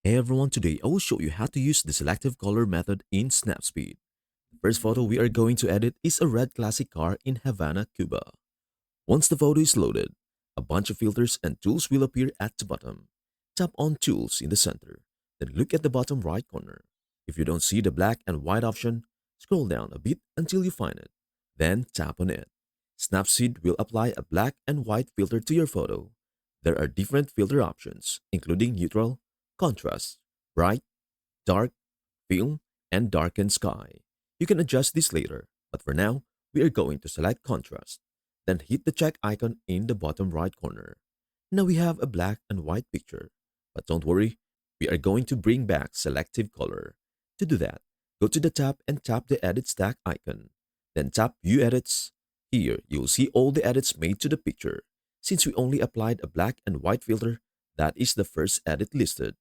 Hey everyone, today I will show you how to use the selective color method in Snapseed. The first photo we are going to edit is a red classic car in Havana, Cuba. Once the photo is loaded, a bunch of filters and tools will appear at the bottom. Tap on Tools in the center, then look at the bottom right corner. If you don't see the black and white option, scroll down a bit until you find it. Then tap on it. Snapseed will apply a black and white filter to your photo. There are different filter options, including neutral, contrast, bright, dark, film, and darken sky. You can adjust this later, but for now, we are going to select contrast. Then hit the check icon in the bottom right corner. Now we have a black and white picture. But don't worry, we are going to bring back selective color. To do that, go to the tab and tap the edit stack icon. Then tap View Edits. Here, you'll see all the edits made to the picture. Since we only applied a black and white filter, that is the first edit listed.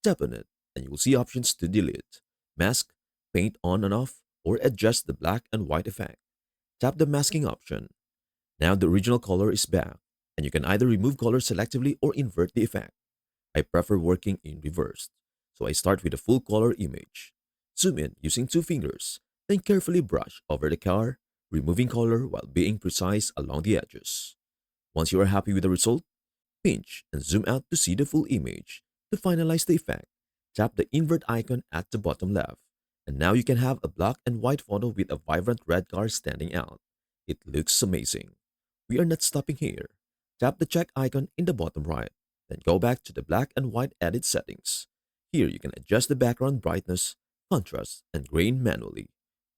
Tap on it, and you will see options to delete, mask, paint on and off, or adjust the black and white effect. Tap the masking option. Now the original color is back, and you can either remove color selectively or invert the effect. I prefer working in reverse, so I start with a full color image. Zoom in using two fingers, then carefully brush over the car, removing color while being precise along the edges. Once you are happy with the result, pinch and zoom out to see the full image. To finalize the effect, tap the invert icon at the bottom left. And now you can have a black and white photo with a vibrant red car standing out. It looks amazing. We are not stopping here. Tap the check icon in the bottom right, then go back to the black and white edit settings. Here you can adjust the background brightness, contrast, and grain manually.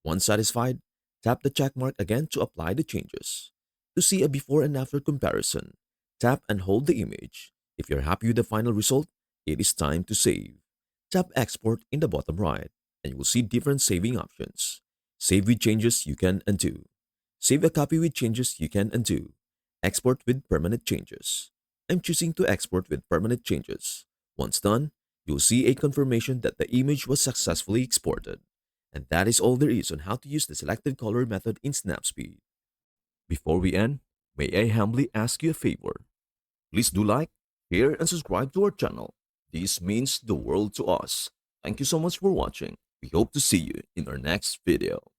Once satisfied, tap the check mark again to apply the changes. To see a before and after comparison, tap and hold the image. If you're happy with the final result, it is time to save. Tap Export in the bottom right, and you will see different saving options. Save with changes you can undo. Save a copy with changes you can undo. Export with permanent changes. I'm choosing to export with permanent changes. Once done, you'll see a confirmation that the image was successfully exported. And that is all there is on how to use the selective color method in Snapseed. Before we end, may I humbly ask you a favor? Please do like, share, and subscribe to our channel. This means the world to us. Thank you so much for watching. We hope to see you in our next video.